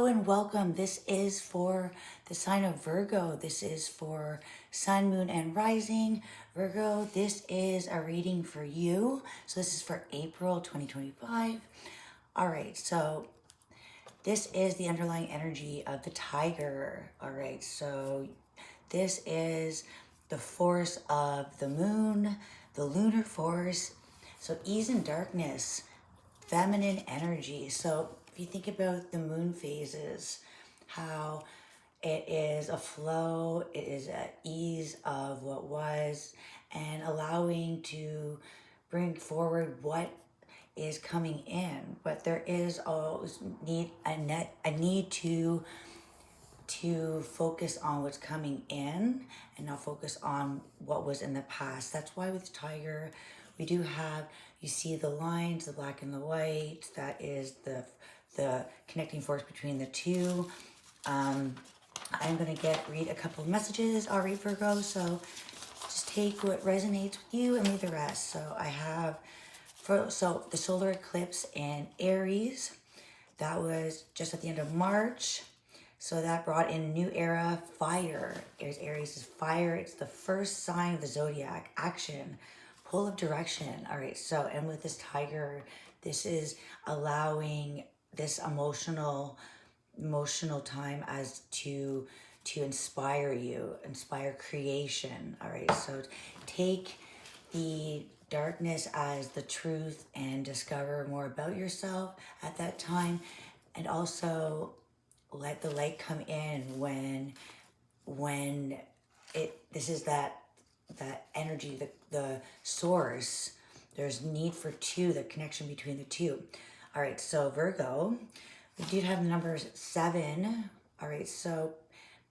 Hello and welcome. This is for the sign of Virgo. This is for Sun, Moon, and Rising. Virgo, this is a reading for you. So this is for April 2025. All right, so this is the underlying energy of the tiger. All right, so this is the force of the moon, the lunar force. So ease and darkness, feminine energy. So if you think about the moon phases, how it is a flow, it is an ease of what was, and allowing to bring forward what is coming in. But there is always a need to focus on what's coming in and not focus on what was in the past. That's why with Tiger, we do have, you see the lines, the black and the white, that is the connecting force between the two. I'm gonna read a couple of messages. All right, Virgo, so just take what resonates with you and leave the rest. So I have, so the solar eclipse in Aries, that was just at the end of March. So that brought in a new era, fire. Aries is fire. It's the first sign of the zodiac, action, pull of direction. All right, so, and with this tiger, this is allowing this emotional time as to inspire you, inspire creation. All right, so take the darkness as the truth and discover more about yourself at that time, and also let the light come in when this is that energy, the source. There's need for two, the connection between the two. All right, so Virgo, we do have the number 7. All right, so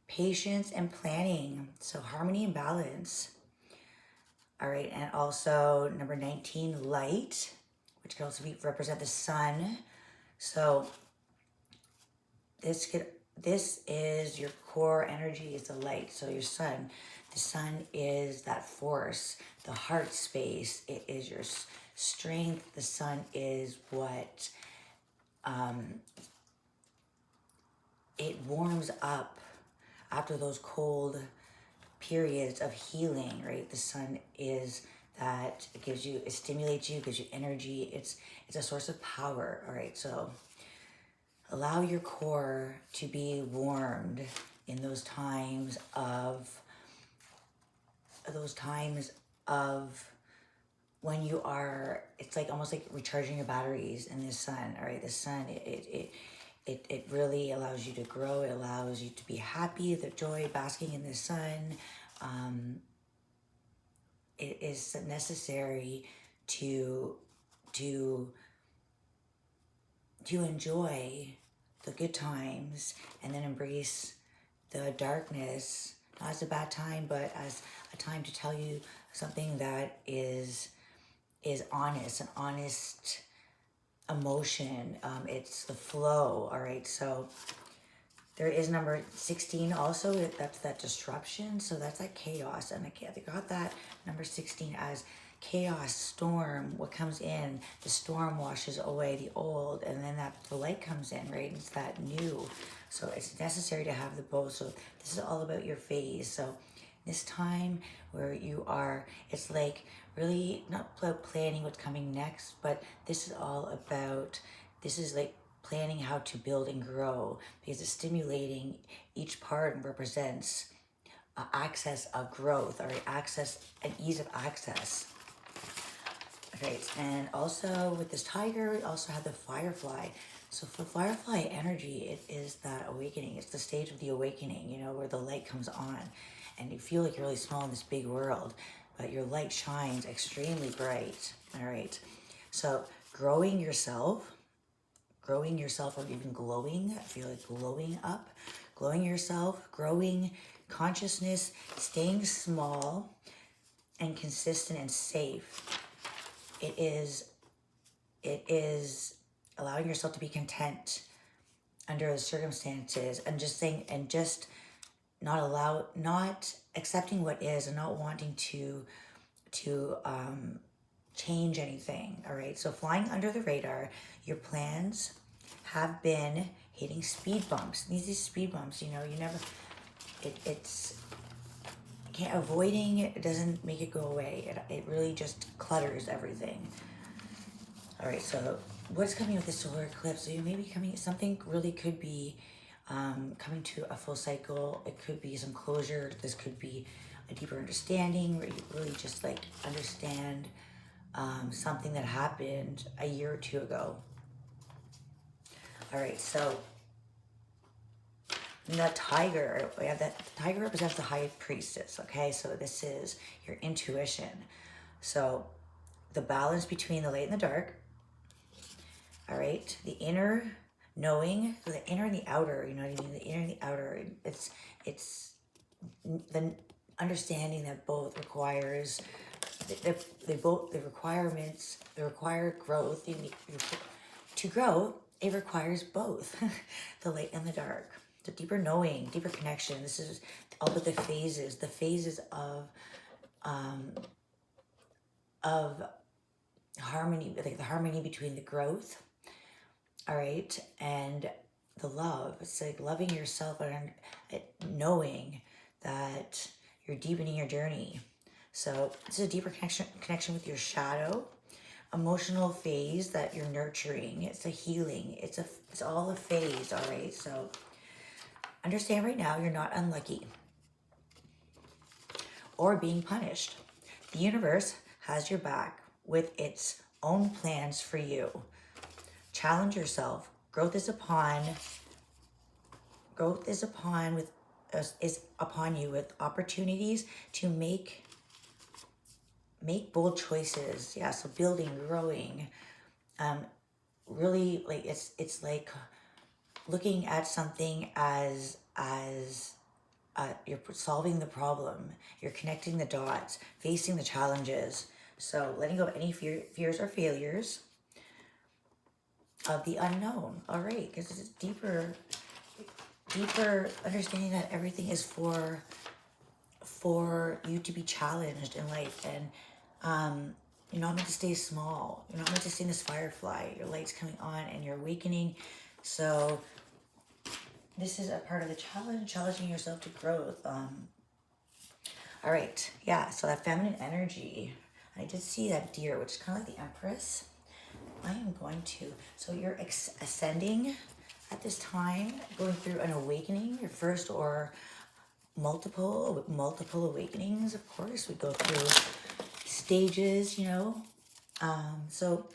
patience and planning, so harmony and balance. All right, and also number 19, light, which can also represent the sun. So this is your core energy, is the light. So your sun, the sun is that force, the heart space. It is your strength. The sun is what it warms up after those cold periods of healing, right? The sun is that, it gives you, it stimulates you, gives you energy. It's a source of power. All right, so allow your core to be warmed in those times of when you are, it's like almost like recharging your batteries in the sun. All right, the sun, it really allows you to grow. It allows you to be happy, the joy, basking in the sun. It is necessary to enjoy the good times and then embrace the darkness, not as a bad time, but as a time to tell you something that is honest, an honest emotion. It's the flow. All right, so there is number 16 also, that's that disruption. So that's that chaos, and I got that number 16 as chaos, storm. What comes in, the storm washes away the old, and then the light comes in, right? It's that new. So it's necessary to have the both. So this is all about your phase. So this time where you are, it's like really not about planning what's coming next, but this is all about, this is like planning how to build and grow, because it's stimulating each part and represents access of growth, or access and ease of access. Okay, and also with this tiger, we also have the firefly. So for firefly energy, it is that awakening. It's the stage of the awakening, you know, where the light comes on and you feel like you're really small in this big world, but your light shines extremely bright. All right, so growing yourself, or even glowing. I feel like glowing up, glowing yourself, growing consciousness, staying small and consistent and safe. It is allowing yourself to be content under the circumstances, and just not accepting what is, and not wanting to change anything. All right, so flying under the radar, your plans have been hitting speed bumps. These are speed bumps, you know, you never, it's, you can't, avoiding it doesn't make it go away. It really just clutters everything. All right, so what's coming with the solar eclipse? So you may be coming, something really could be coming to a full cycle. It could be some closure. This could be a deeper understanding where you really just like understand something that happened a year or two ago. All right, so the tiger, yeah, that tiger represents the high priestess, okay? So this is your intuition. So the balance between the light and the dark, all right? The inner knowing, so the inner and the outer, you know what I mean? The inner and the outer, it's the understanding that both requires, they both, the requirements, they require growth. To grow, it requires both, the light and the dark. The deeper knowing, deeper connection. This is all about the phases of harmony, like the harmony between the growth, all right, and the love. It's like loving yourself and knowing that you're deepening your journey. So it's a deeper connection with your shadow, emotional phase that you're nurturing. It's a healing. It's all a phase, all right? So understand right now you're not unlucky or being punished. The universe has your back with its own plans for you. Challenge yourself. Growth is upon you with opportunities to make bold choices. Yeah, so building, growing, really like it's like looking at something as you're solving the problem, you're connecting the dots, facing the challenges. So letting go of any fears or failures of the unknown. All right, because it's deeper understanding that everything is for you to be challenged in life, and you're not meant to stay small. You're not meant to stay in this firefly. Your light's coming on and you're awakening. So this is a part of the challenge, challenging yourself to growth. All right, yeah, so that feminine energy. I did see that deer, which is kind of like the Empress. I am going to, so you're ascending at this time, going through an awakening, your first or multiple awakenings. Of course, we go through stages, you know. So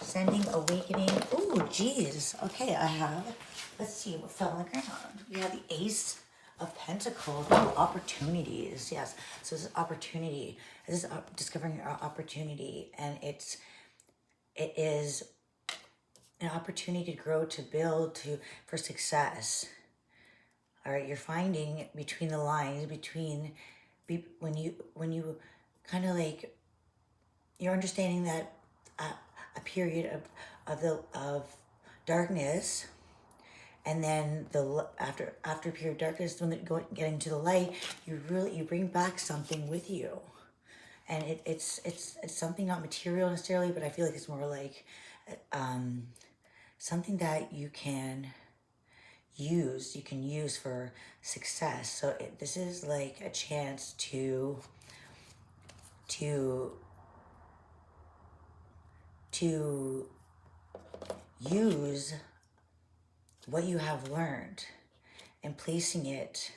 ascending, awakening. Oh, geez. Okay, I have, let's see what fell on the ground. We have the Ace of Pentacles. Ooh, opportunities. Yes. So this is opportunity. This is discovering your opportunity, and it is an opportunity to grow, to build, for success. All right, you're finding between the lines, when you kind of like, you're understanding that a period of darkness, and then after a period of darkness, when getting to the light, you bring back something with you, and it's something not material necessarily, but I feel like it's more like something that you can use for success. So this is like a chance to use what you have learned and placing it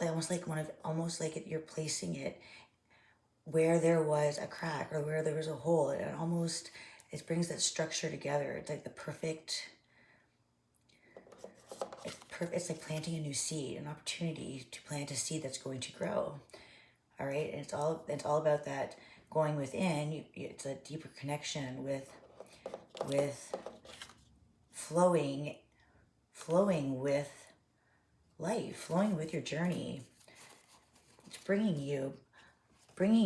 almost like you're placing it where there was a crack or where there was a hole. It brings that structure together. It's like the perfect, it's like planting a new seed, an opportunity to plant a seed that's going to grow. All right, and it's all about that going within. It's a deeper connection with flowing with life, flowing with your journey. It's bringing you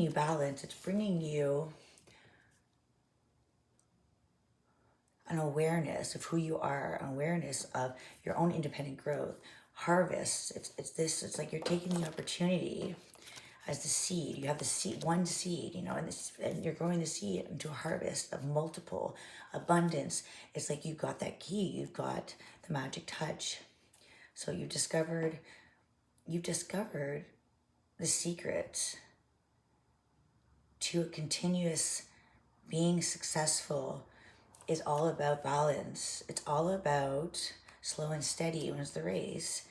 balance. It's bringing you an awareness of who you are, an awareness of your own independent growth, harvest. It's like you're taking the opportunity as the seed. You have the seed, one seed, you know, and you're growing the seed into a harvest of multiple abundance. It's like you've got that key, you've got the magic touch. So you've discovered the secret to a continuous being successful is all about balance. It's all about slow and steady wins the race.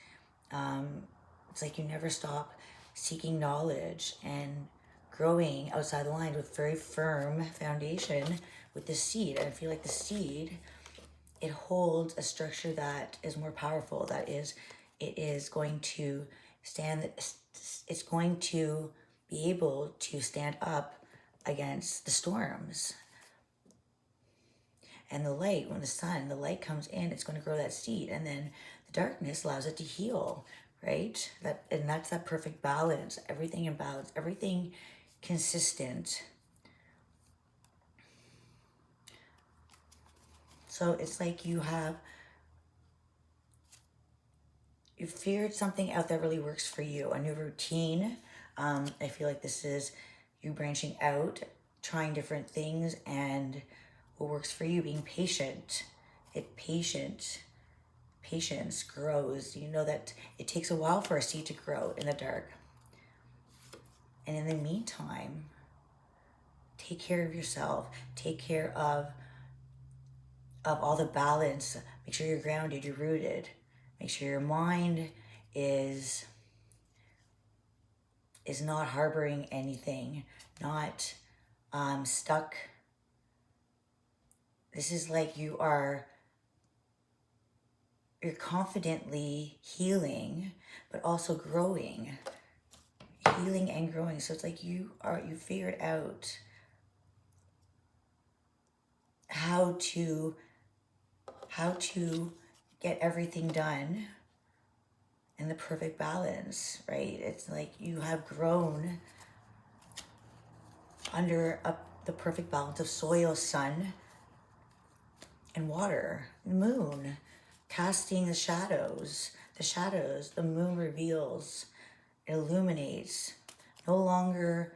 It's like you never stop seeking knowledge and growing outside the line with very firm foundation with the seed. And I feel like the seed, it holds a structure that is more powerful, that is, it is going to stand, it's going to be able to stand up against the storms. And the light, when the light comes in, it's going to grow that seed. And then the darkness allows it to heal, right? And that's that perfect balance. Everything in balance, everything consistent. So it's like you figured something out that really works for you, a new routine. I feel like this is you branching out, trying different things, and what works for you, being patient. Patience grows. You know that it takes a while for a seed to grow in the dark. And in the meantime, take care of yourself. Take care of all the balance. Make sure you're grounded, you're rooted. Make sure your mind is not harboring anything, not stuck. This is like you're confidently healing, but also growing. Healing and growing. So it's like you figured out how to get everything done in the perfect balance, right? It's like you have grown under the perfect balance of soil, sun, and water, moon, casting the shadows, the moon reveals, it illuminates, no longer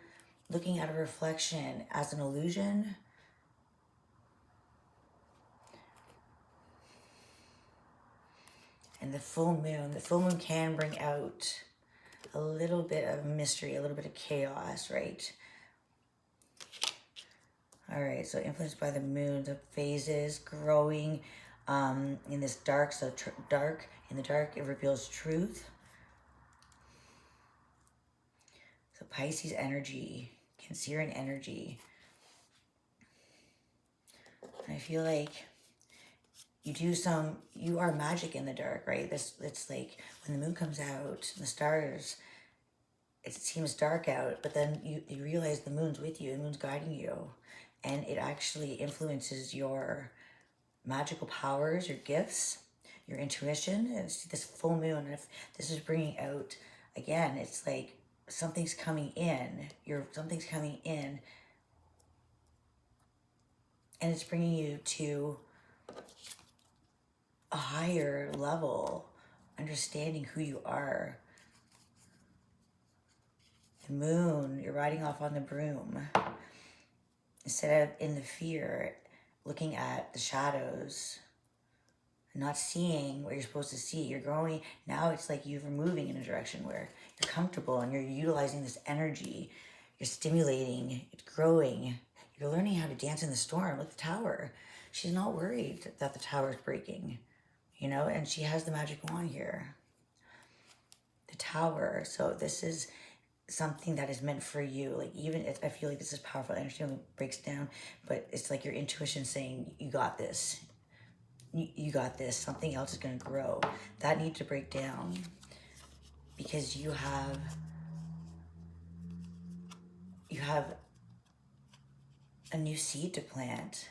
looking at a reflection as an illusion. And the full moon can bring out a little bit of mystery, a little bit of chaos, right? All right, so influenced by the moon, the phases, growing in this dark, so in the dark, it reveals truth. So Pisces energy, Cancerian energy. And I feel like you are magic in the dark, right? It's like when the moon comes out, the stars, it seems dark out, but then you realize the moon's with you, the moon's guiding you. And it actually influences your magical powers, your gifts, your intuition. And it's this full moon. And if this is bringing out, again, it's like something's coming in. Something's coming in. And it's bringing you to a higher level, understanding who you are. The moon, you're riding off on the broom. Instead of in the fear, looking at the shadows, not seeing what you're supposed to see. You're growing. Now it's like you're moving in a direction where you're comfortable and you're utilizing this energy. You're stimulating, it's growing. You're learning how to dance in the storm. Look at the tower. She's not worried that the tower's breaking, you know, and she has the magic wand here. The tower. So this is something that is meant for you. Like I feel like this is powerful. I understand when it breaks down, but it's like your intuition saying, you got this. You got this. Something else is going to grow. That needs to break down because you have a new seed to plant.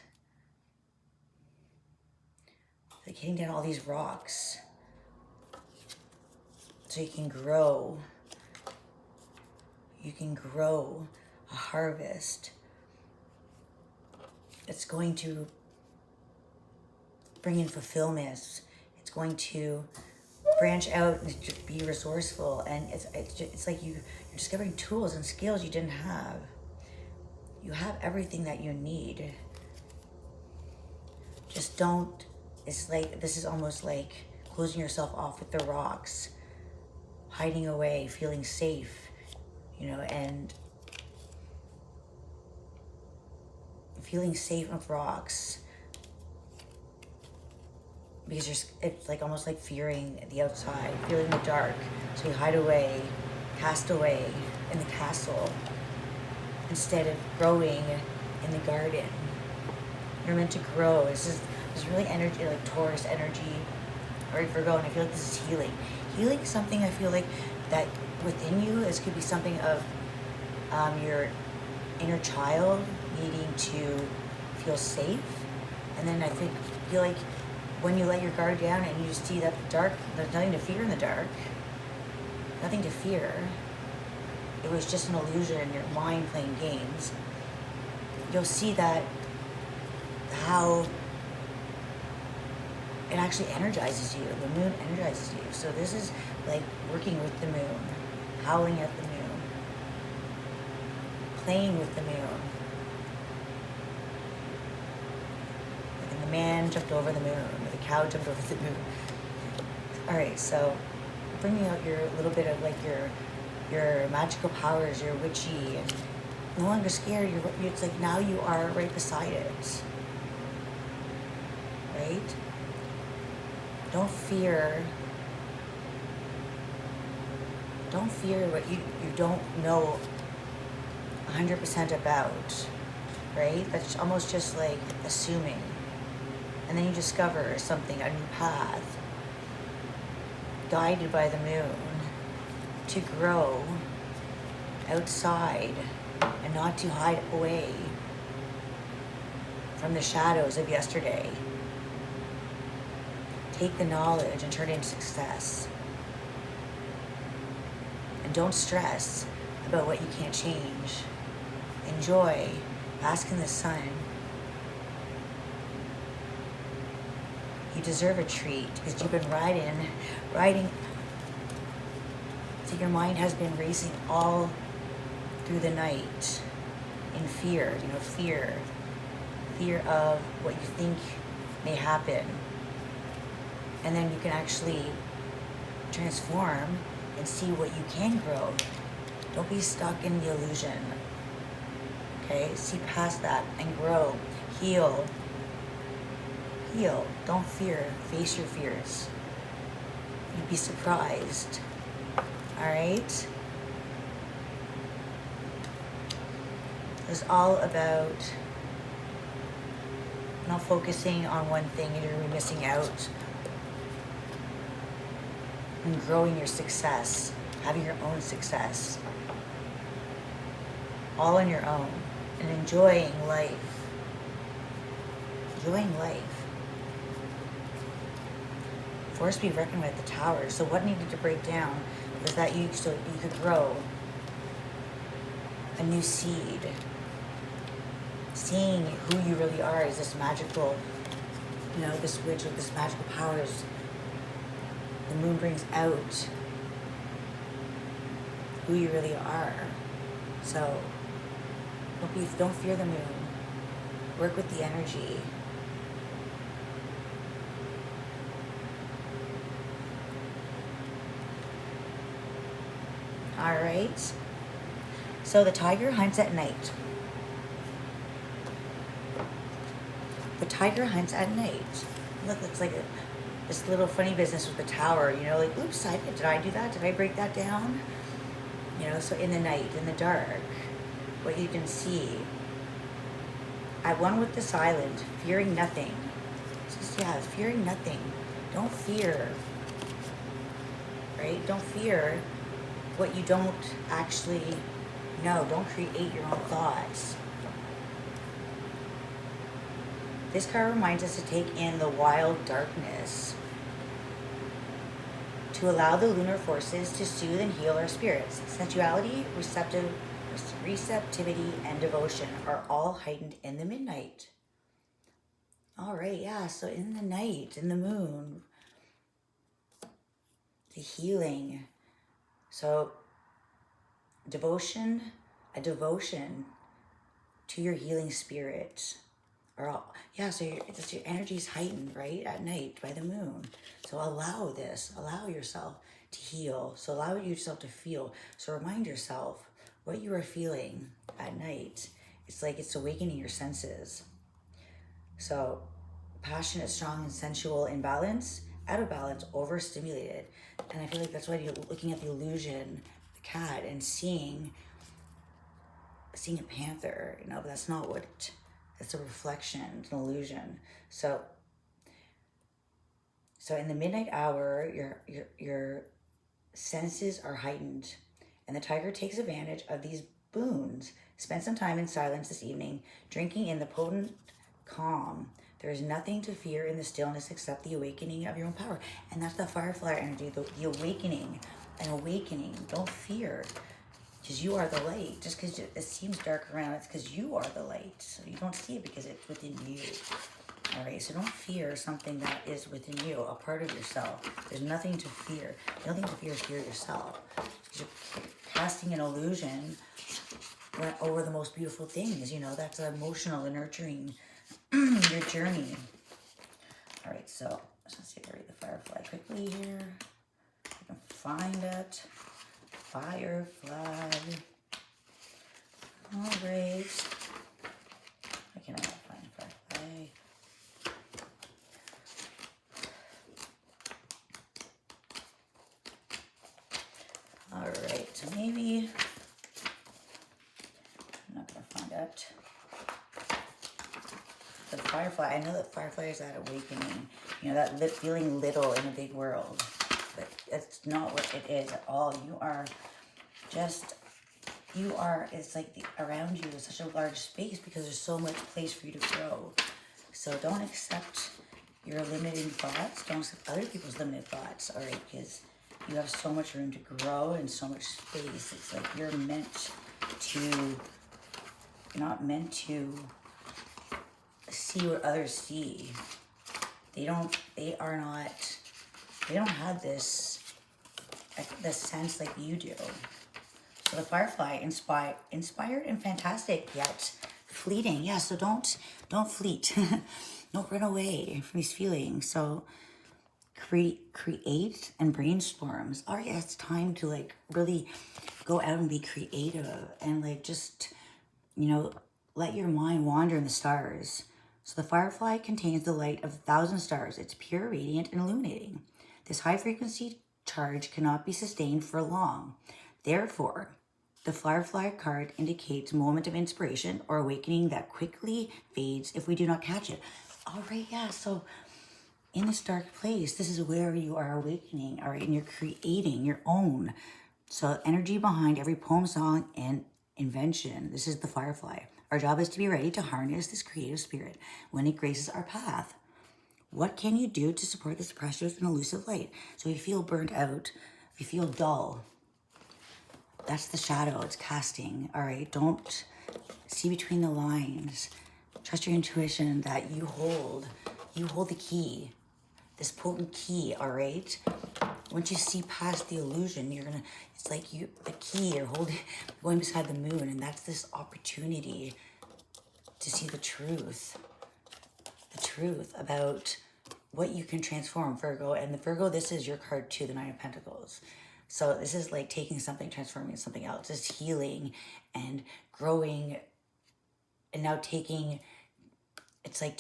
Like hitting down all these rocks so you can grow. You can grow a harvest. It's going to bring in fulfillment. It's going to branch out and just be resourceful. And it's like you're discovering tools and skills you didn't have. You have everything that you need. Just don't, it's like, this is almost like closing yourself off with the rocks, hiding away, feeling safe, you know, and feeling safe with rocks. Because it's like almost like fearing the outside, feeling the dark. So you hide away, cast away in the castle instead of growing in the garden. You're meant to grow. This is really energy, like Taurus energy, or Virgo, and I feel like this is healing. Healing is something I feel like that within you. This could be something of your inner child needing to feel safe, and then I feel like when you let your guard down and you just see that the dark, there's nothing to fear in the dark. Nothing to fear. It was just an illusion, your mind playing games. You'll see that how it actually energizes you. The moon energizes you. So this is like working with the moon, howling at the moon, playing with the moon. Like the man jumped over the moon, or the cow jumped over the moon. All right, so bringing out your little bit of like your magical powers, your witchy, and no longer scared. It's like now you are right beside it. Right? Don't fear what you don't know 100% about, right? That's almost just like assuming. And then you discover something, a new path, guided by the moon, to grow outside and not to hide away from the shadows of yesterday. Take the knowledge and turn it into success. And don't stress about what you can't change. Enjoy, bask in the sun. You deserve a treat because you've been riding. So your mind has been racing all through the night in fear, fear of what you think may happen. And then you can actually transform and see what you can grow. Don't be stuck in the illusion. Okay? See past that and grow. Heal. Heal. Don't fear. Face your fears. You'd be surprised. Alright? It's all about not focusing on one thing and you're going to be missing out. And growing your success, having your own success, all on your own, and enjoying life. Enjoying life. Force be reckoned with the towers. So what needed to break down was that so you could grow a new seed. Seeing who you really are as this magical, this witch with this magical powers. The moon brings out who you really are. So don't fear the moon. Work with the energy. All right. So the tiger hunts at night. The tiger hunts at night. Look, it's like this little funny business with the tower, like, oops, did I do that? Did I break that down? So in the night, in the dark, what you can see. At one with the silent, fearing nothing. Fearing nothing. Don't fear, right? Don't fear what you don't actually know. Don't create your own thoughts. This card reminds us to take in the wild darkness, to allow the lunar forces to soothe and heal our spirits. Sensuality, receptivity, and devotion are all heightened in the midnight. All right, yeah, so in the night, in the moon, the healing. So devotion, a devotion to your healing spirit. Or all, yeah, so your energy is heightened, right, at night by the moon. So allow this, allow yourself to heal. So allow yourself to feel. So remind yourself what you are feeling at night. It's like it's awakening your senses. So passionate, strong, and sensual in balance, out of balance, overstimulated. And I feel like that's why you're looking at the illusion, the cat, and seeing a panther, you know, but that's not what it's a reflection, it's an illusion. So in the midnight hour, your senses are heightened, and the tiger takes advantage of these boons. Spend some time in silence this evening, drinking in the potent calm. There is nothing to fear in the stillness except the awakening of your own power. And that's the firefly energy, the awakening, an awakening. Don't fear, because you are the light. Just because it seems dark around, it's because you are the light. So you don't see it because it's within you. All right, so don't fear something that is within you, a part of yourself. There's nothing to fear. The only thing to fear is fear yourself. Because you're casting an illusion over the most beautiful things, you know, that's emotional and nurturing your journey. All right, so let's see if I read the firefly quickly here. I can find it. Firefly. All right. I cannot find firefly. All right, so maybe I'm not gonna find it. The firefly, I know that firefly is that awakening, you know, that feeling little in a big world, but that's not what it is at all. It's like around you is such a large space because there's so much place for you to grow. So don't accept your limiting thoughts, don't accept other people's limited thoughts, all right, because you have so much room to grow and so much space. It's like you're not meant to see what others see. They don't have this sense like you do. So the firefly, inspired and fantastic, yet fleeting. Yeah, so don't fleet. Don't run away from these feelings. So create and brainstorms. Oh yeah, it's time to like really go out and be creative and like just, you know, let your mind wander in the stars. So the firefly contains the light of 1,000 stars. It's pure, radiant, and illuminating. This high frequency charge cannot be sustained for long. Therefore, the firefly card indicates a moment of inspiration or awakening that quickly fades if we do not catch it. All right, yeah, so in this dark place, this is where you are awakening, all right, and you're creating your own. So energy behind every poem, song, and invention. This is the firefly. Our job is to be ready to harness this creative spirit when it graces our path. What can you do to support this precious and elusive light? So if you feel burnt out, if you feel dull, that's the shadow it's casting, all right? Don't see between the lines. Trust your intuition that you hold the key, this potent key, all right? Once you see past the illusion, it's like the key, you're going beside the moon, and that's this opportunity to see the truth about what you can transform, Virgo. And the Virgo, this is your card too, the Nine of Pentacles. So this is like taking something, transforming into something else. It's healing and growing, and now it's like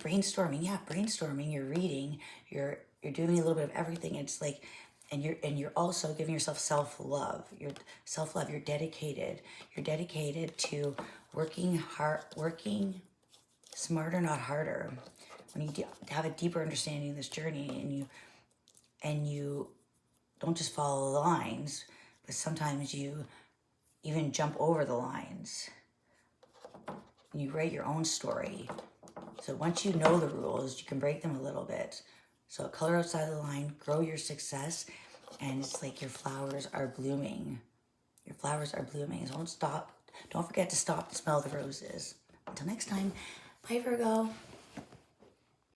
brainstorming. Yeah, brainstorming, you're reading, you're doing a little bit of everything. It's like, and you're also giving yourself self-love. You're dedicated. You're dedicated to working smarter, not harder. When you have a deeper understanding of this journey, and you don't just follow the lines, but sometimes you even jump over the lines. You write your own story. So once you know the rules, you can break them a little bit. So color outside the line, grow your success, and it's like your flowers are blooming. Your flowers are blooming. So don't forget to stop to smell the roses. Until next time, bye Virgo.